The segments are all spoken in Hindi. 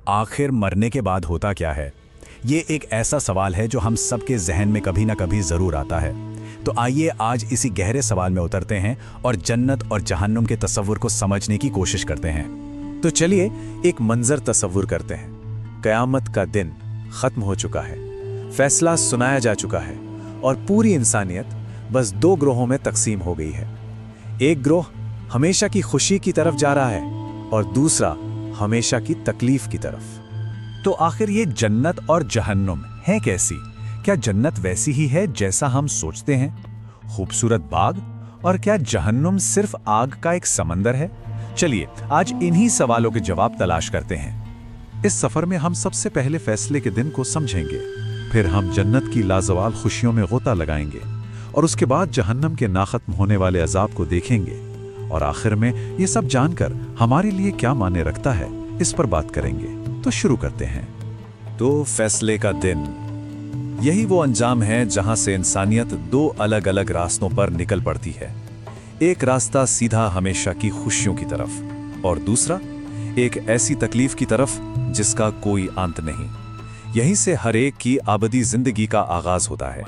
आखिर मरने के बाद होता क्या है? ये एक ऐसा सवाल है जो हम सबके जहन में कभी ना कभी ज़रूर आता है। तो आइए आज इसी गहरे सवाल में उतरते हैं और जन्नत और जहन्नुम के तस्वुर को समझने की कोशिश करते हैं। तो चलिए एक मंजर तस्वुर करते हैं। क़यामत का दिन ख़त्म हो चुका है, फैसला सुनाया जा चुका है और पूरी इंसानियत बस दो ग्रोहों में तकसीम हो गई है। एक ग्रोह हमेशा की खुशी की तरफ जा रहा है और दूसरा हमेशा की तकलीफ की तरफ। तो आखिर ये जन्नत और जहन्नुम है कैसी? क्या जन्नत वैसी ही है जैसा हम सोचते हैं, खूबसूरत बाग, और क्या जहन्नुम सिर्फ आग का एक समंदर है? चलिए आज इन्हीं सवालों के जवाब तलाश करते हैं। इस सफर में हम सबसे पहले फैसले के दिन को समझेंगे, फिर हम जन्नत की लाजवाल खुशियों में गोता लगाएंगे और उसके बाद जहन्नम के नाखत्म होने वाले अजाब को देखेंगे और आखिर में ये सब जानकर हमारे लिए क्या मायने रखता है इस पर बात करेंगे। तो शुरू करते हैं। तो फैसले का दिन, यही वो अंजाम है जहां से इंसानियत दो अलग अलग रास्तों पर निकल पड़ती है। एक रास्ता सीधा हमेशा की खुशियों की तरफ और दूसरा एक ऐसी तकलीफ की तरफ जिसका कोई अंत नहीं। यहीं से हर एक की आबदी जिंदगी का आगाज होता है।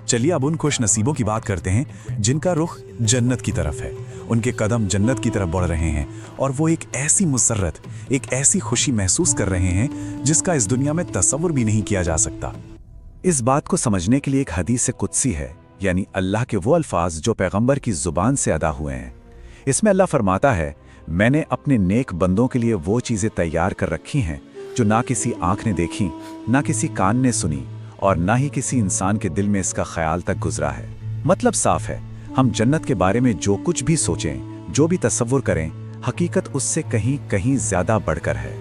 चलिए अब उन खुश नसीबों की बात करते हैं जिनका रुख जन्नत की तरफ है। उनके कदम जन्नत की तरफ बढ़ रहे हैं और वो एक ऐसी मुसर्रत, एक ऐसी खुशी महसूस कर रहे हैं जिसका इस दुनिया में तसव्वुर भी नहीं किया जा सकता। इस बात को समझने के लिए एक हदीस कुदसी है, यानी अल्लाह के वो अल्फाज जो पैगंबर की जुबान से अदा हुए हैं। इसमें अल्लाह फरमाता है, मैंने अपने नेक बंदों के लिए वो चीज़ें तैयार कर रखी हैं जो ना किसी आंख ने देखी, ना किसी कान ने सुनी और ना ही किसी इंसान के दिल में इसका ख्याल तक गुजरा है। मतलब साफ है, हम जन्नत के बारे में जो कुछ भी सोचें, जो भी तसव्वुर करें, हकीकत उससे कहीं कहीं ज्यादा बढ़कर है।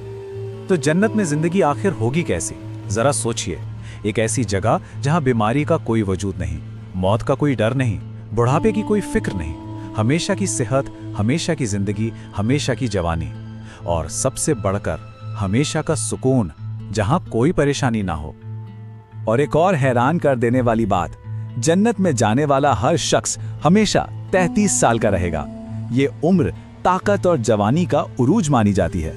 तो जन्नत में जिंदगी आखिर होगी कैसी? जरा सोचिए। एक ऐसी जगह जहां बीमारी का कोई वजूद नहीं, मौत का कोई डर नहीं, बुढ़ापे की कोई फिक्र नहीं, हमेशा की सेहत, हमेशा की जिंदगी, हमेशा की जवानी और सबसे बढ़कर हमेशा का सुकून, जहां कोई परेशानी ना हो। और एक और हैरान कर देने वाली बात, जन्नत में जाने वाला हर शख्स हमेशा 33 साल का रहेगा। ये उम्र ताकत और जवानी का उरूज मानी जाती है।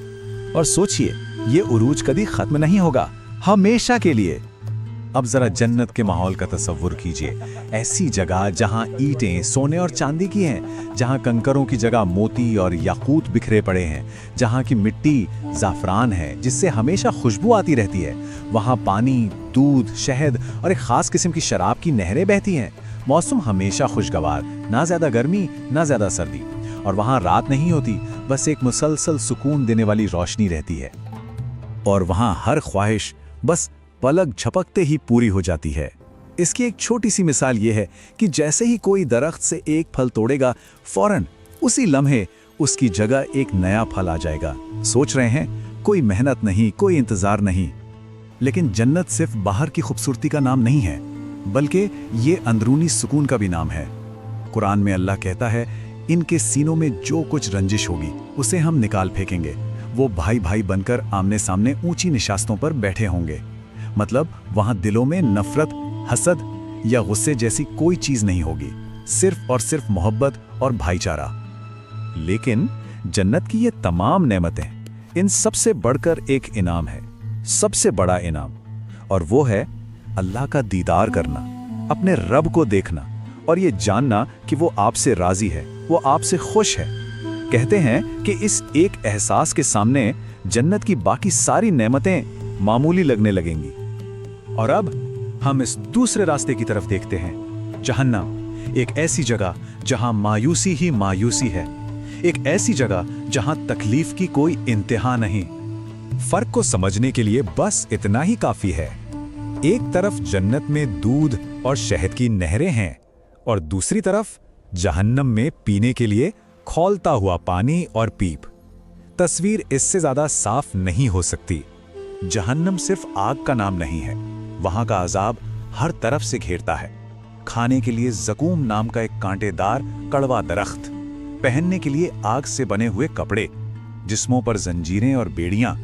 और सोचिए, ये उरूज कभी खत्म नहीं होगा, हमेशा के लिए। अब जरा जन्नत के माहौल का तसव्वुर कीजिए। ऐसी जगह जहां ईंटें सोने और चांदी की हैं, जहां कंकरों की जगह मोती और याकूत बिखरे पड़े हैं, जहां की मिट्टी ज़ाफ़रान है जिससे हमेशा खुशबू आती रहती है। वहां पानी, दूध, शहद और एक खास किस्म की शराब की नहरें बहती हैं। मौसम हमेशा खुशगवार, ना ज़्यादा गर्मी ना ज़्यादा सर्दी। और वहां रात नहीं होती, बस एक मुसलसल सुकून देने वाली रोशनी रहती है। और वहां हर ख्वाहिश बस पलक झपकते ही पूरी हो जाती है। इसकी एक छोटी सी मिसाल ये है कि जैसे ही कोई दरख्त से एक फल तोड़ेगा, फौरन उसी लम्हे उसकी जगह एक नया फल आ जाएगा। सोच रहे हैं, कोई मेहनत नहीं, कोई इंतजार नहीं। लेकिन जन्नत सिर्फ बाहर की खूबसूरती का नाम नहीं है, बल्कि ये अंदरूनी सुकून का भी नाम है। कुरान में अल्लाह कहता है, इनके सीनों में जो कुछ रंजिश होगी उसे हम निकाल फेंकेंगे। वो भाई भाई बनकर आमने सामने ऊंची निशास्तों पर बैठे होंगे। मतलब वहां दिलों में नफरत, हसद या गुस्से जैसी कोई चीज नहीं होगी, सिर्फ और सिर्फ मोहब्बत और भाईचारा। लेकिन जन्नत की ये तमाम नेमतें, इन सबसे बढ़कर एक इनाम है, सबसे बड़ा इनाम, और वो है अल्लाह का दीदार करना, अपने रब को देखना और ये जानना कि वो आपसे राजी है, वो आपसे खुश है। कहते हैं कि इस एक एहसास के सामने जन्नत की बाकी सारी नेमतें मामूली लगने लगेंगी। और अब हम इस दूसरे रास्ते की तरफ देखते हैं, जहन्नम। एक ऐसी जगह जहां मायूसी ही मायूसी है, एक ऐसी जगह जहां तकलीफ की कोई इंतहा नहीं। फर्क को समझने के लिए बस इतना ही काफी है। एक तरफ जन्नत में दूध और शहद की नहरें हैं और दूसरी तरफ जहन्नम में पीने के लिए खौलता हुआ पानी और पीप। तस्वीर इससे ज्यादा साफ नहीं हो सकती। जहन्नम सिर्फ आग का नाम नहीं है, वहां का अजाब हर तरफ से घेरता है। खाने के लिए ज़कूम नाम का एक कांटेदार कड़वा दरख्त, पहनने के लिए आग से बने हुए कपड़े, जिस्मों पर जंजीरें और बेड़ियां,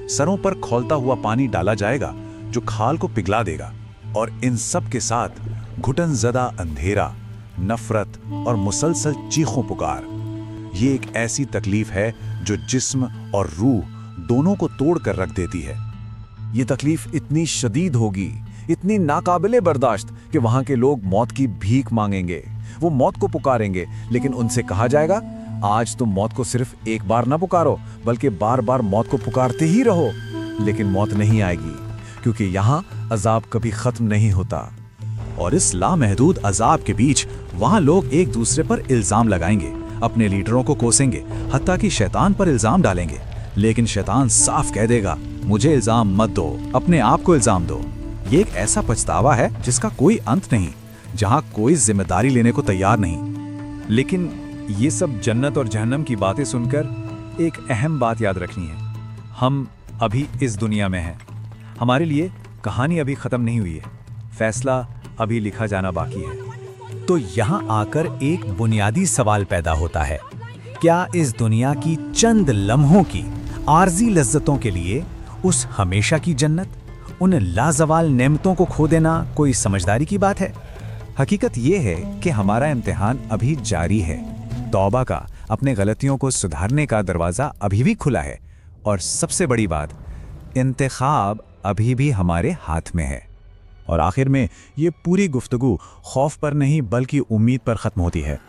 सरों पर खौलता हुआ पानी डाला जाएगा जो खाल को पिघला देगा। और इन सब के साथ घुटन ज़दा अंधेरा, नफरत और मुसलसल चीखों पुकार। ये एक ऐसी तकलीफ है जो जिस्म और रूह दोनों को तोड़ कर रख देती है। ये तकलीफ इतनी शदीद होगी, इतनी नाकाबिले बर्दाश्त कि वहां के लोग मौत की भीख मांगेंगे। वो मौत को पुकारेंगे, लेकिन उनसे कहा जाएगा, आज तुम मौत को सिर्फ एक बार ना पुकारो, बल्कि बार बार मौत को पुकारते ही रहो। लेकिन मौत नहीं आएगी, क्योंकि यहाँ अजाब कभी खत्म नहीं होता। और इस लामहदूद अजाब के बीच वहाँ लोग एक दूसरे पर इल्ज़ाम लगाएंगे, अपने लीडरों को कोसेंगे, हत्ता कि शैतान पर इल्ज़ाम डालेंगे। लेकिन शैतान साफ कह देगा, मुझे इल्ज़ाम मत दो, अपने आप को इल्ज़ाम दो। ये एक ऐसा पछतावा है जिसका कोई अंत नहीं, जहाँ कोई जिम्मेदारी लेने को तैयार नहीं। लेकिन ये सब जन्नत और जहन्नम की बातें सुनकर एक अहम बात याद रखनी है। हम अभी इस दुनिया में हैं। हमारे लिए कहानी अभी ख़त्म नहीं हुई है, फैसला अभी लिखा जाना बाकी है। तो यहाँ आकर एक बुनियादी सवाल पैदा होता है, क्या इस दुनिया की चंद लम्हों की आर्जी लज्जतों के लिए उस हमेशा की जन्नत, उन लाजवाल नेमतों को खो देना कोई समझदारी की बात है? हकीकत ये है कि हमारा इम्तिहान अभी जारी है। तौबा का, अपने गलतियों को सुधारने का दरवाज़ा अभी भी खुला है। और सबसे बड़ी बात, इंतखाब अभी भी हमारे हाथ में है। और आखिर में ये पूरी गुफ्तगू खौफ पर नहीं बल्कि उम्मीद पर ख़त्म होती है।